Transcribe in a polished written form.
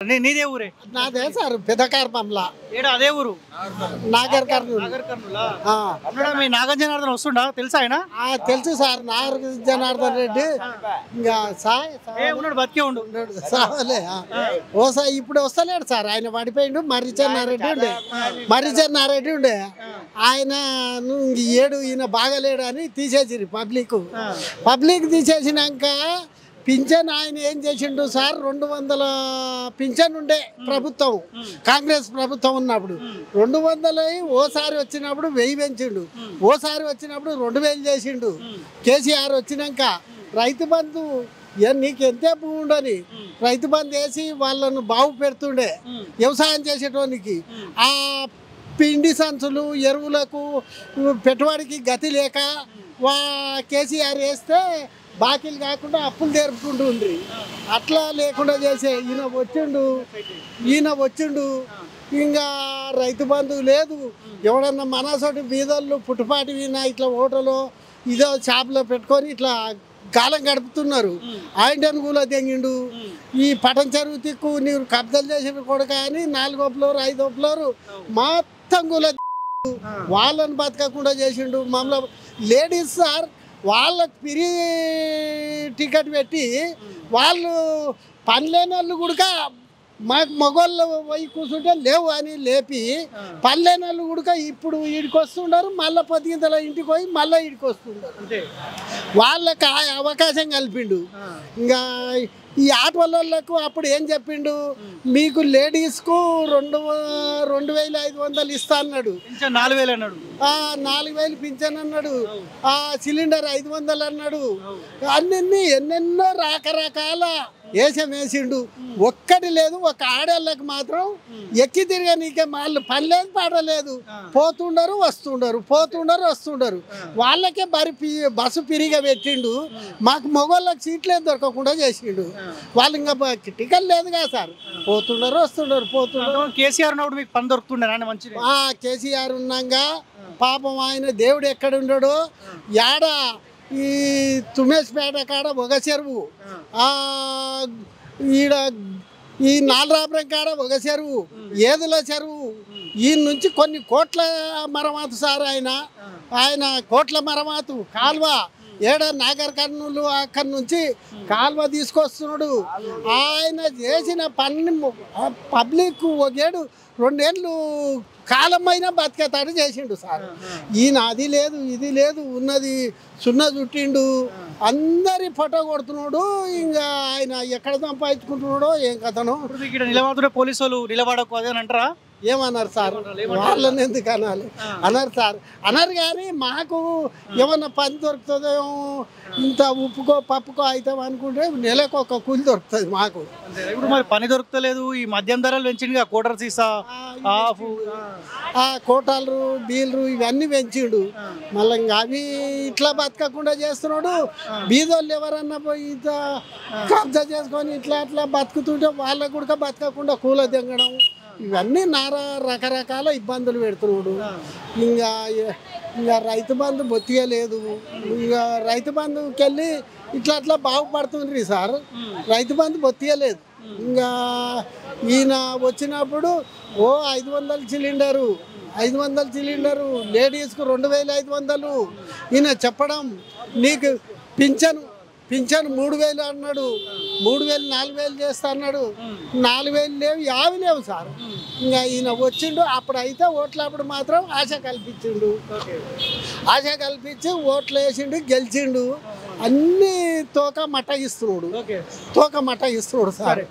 నీదే ఊరే? నాదే సార్ పెదకార్పంలా ఏడా అదే ఊరు? నాగర్ కర్నూలు. నాగర్ కర్నూలా? అన్నాడా మీ నాగ జనార్దన్ వస్తుండా? తెలుసా ఆయన? తెలుసు సార్ నాగర్ జనార్దన్ రెడ్డి ఇంకా ఉన్నాడు, బతికే ఉండు. సావలే ఓసారి ఇప్పుడు వస్తలేడు సార్. ఆయన పడిపోయిండు. మర్రిచెన్నారెడ్డి ఉండే మర్రిచెన్నారెడ్డి ఉండే ఆయన ఏడు ఈయన బాగలేడు అని తీసేసిరు పబ్లిక్ తీసేసినాక పింఛన్ ఆయన ఏం చేసిండు సార్ 200 పింఛన్ ఉండే ప్రభుత్వం కాంగ్రెస్ ప్రభుత్వం ఉన్నప్పుడు 200 ఓసారి వచ్చినప్పుడు 1000 పెంచిండు, ఓసారి వచ్చినప్పుడు 2000 చేసిండు. కేసీఆర్ వచ్చినాక రైతు బంధు నీకు ఎంతే భూమి ఉండని రైతు బంధు వేసి వాళ్ళను బాగు పెడుతుండే వ్యవసాయం చేసేటోనికి. ఆ పిండి సంచులు ఎరువులకు పెట్టుబడికి గతి లేక కేసీఆర్ వేస్తే బాకీలు కాకుండా అప్పులు తెరుపుకుంటూ ఉండ్రి. అట్లా లేకుండా చేసే ఈయన వచ్చిండు ఇంకా రైతు బంధువు లేదు. ఎవడన్నా మనసోటి బీదళ్ళు పుట్టుపాటి వినా ఇట్లా హోటలో ఇదో షాప్లో పెట్టుకొని ఇట్లా కాలం గడుపుతున్నారు. ఆయనను కూడా తెంగిండు. ఈ పటం చెరువు తిక్కు నీవు కబ్జాలు చేసిన కొడుక అని 4వ ఫ్లోర్ 5వ ఫ్లోర్ మొత్తం కూడా వాళ్ళని బతకకుండా చేసిండు. మమ్మల్ని లేడీస్ సార్ వాళ్ళకి ఫ్రీ టికెట్ పెట్టి వాళ్ళు పనిలేని వాళ్ళు కూడా మాకు మగవాళ్ళు పోయి కూర్చుంటే లేవు అని లేపి పనిలేని వాళ్ళు కూడా ఇప్పుడు వీడికి వస్తుండారు. మళ్ళీ పొద్దుగింతలో ఇంటికి పోయి మళ్ళీ వీడికి వస్తుండారు. వాళ్ళకి అవకాశం కల్పిండు. ఇంకా ఈ ఆటోలకు అప్పుడు ఏం చెప్పిండు, మీకు లేడీస్కు 2500 ఇస్తా అన్నాడు. 4000 అన్నాడు. 4000 పింఛన్ అన్నాడు. సిలిండర్ 500 అన్నాడు. అన్నీ ఎన్నెన్నో రకరకాల వేసిండు. ఒక్కటి లేదు. ఒక ఆడవాళ్ళకి మాత్రం ఎక్కి తిరిగా నీకే వాళ్ళు పని లేదు పాట లేదు. పోతుండరు వస్తుండరు. వాళ్ళకే బస్సు పిరిగా పెట్టిండు. మాకు మగవాళ్ళకి సీట్లే దొరకకుండా చేసిండు. వాళ్ళు ఇంకా టికెట్ లేదు కదా సార్. పోతుండరు వస్తుండరు. కేసీఆర్ ఉన్నప్పుడు మీకు పని దొరుకుతుండే మంచి. కేసీఆర్ ఉన్నాగా పాపం ఆయన దేవుడు ఎక్కడ ఉండడు. యాడ ఈ తుమ్మేసిపేట కాడ ఒక చెరువు, ఈడ ఈ నాలరాపురం కాడ ఒక చెరువు, ఏదుల చెరువు. ఈ నుంచి కొన్ని కోట్ల మరమాతు సార్. ఆయన కోట్ల మరమాతు కాల్వ ఏడ నాగర్ కర్నూలు అక్కడి నుంచి కాల్వ తీసుకొస్తున్నాడు. ఆయన చేసిన పని పబ్లిక్ 1 ఏడు 2 ఏళ్ళు కాలమైనా బతికేతాడు చేసిండు సార్. ఈయన అది లేదు ఇది లేదు ఉన్నది సున్న చుట్టిండు. అందరి ఫోటో కొడుతున్నాడు. ఇంకా ఆయన ఎక్కడ సంపాదించుకుంటున్నాడో ఏం కథనో. ఇక్కడ నిలబడుతుంటే పోలీసు వాళ్ళు నిలబడకు అదే అని అంటారా? ఏమన్నారు సార్? వాళ్ళని ఎందుకు అనాలి? అన్నారు సార్. అన్నారు కానీ మాకు ఏమన్నా పని దొరుకుతుందో ఇంత ఉప్పుకో పప్పుకో అవుతాం అనుకుంటే నెలకు ఒక కూలి దొరుకుతుంది మాకు. ఇప్పుడు మరి పని దొరుకుతలేదు. ఈ మద్యం ధరలు పెంచిండు, కోటర్ సీసా కోటాలు బీలు ఇవన్నీ పెంచిండు. మళ్ళీ ఇంకా అవి ఇట్లా బతకకుండా చేస్తున్నాడు. బీదోళ్ళు ఎవరన్నా పోయి కబ్జా చేసుకొని ఇట్లా అట్లా బతుకుతుంటే వాళ్ళకు కూడా బతకకుండా కూల తెంగడం ఇవన్నీ రకరకాల ఇబ్బందులు పెడుతున్నాడు. ఇంకా రైతు బంధు బొత్తిగా లేదు. ఇంకా రైతు బంధుకి వెళ్ళి ఇట్లా బాగుపడుతుంది సార్. రైతు బంధు బొత్తిగా లేదు. ఇంకా ఈయన వచ్చినప్పుడు 500 సిలిండరు 500 సిలిండరు లేడీస్కు 2500. ఈయన చెప్పడం నీకు పింఛను 3000 అన్నాడు. 3000 4000 చేస్తా అన్నాడు. 4000 లేవు 50 లేవు సార్. ఇంకా ఈయన వచ్చిండు. అప్పుడు అయితే ఓట్లప్పుడు మాత్రం ఆశ కల్పించిండు. ఆశ కల్పించి ఓట్లు వేసిండు, గెలిచిండు. అన్నీ తోక మట్టగిస్తున్నాడు సార్.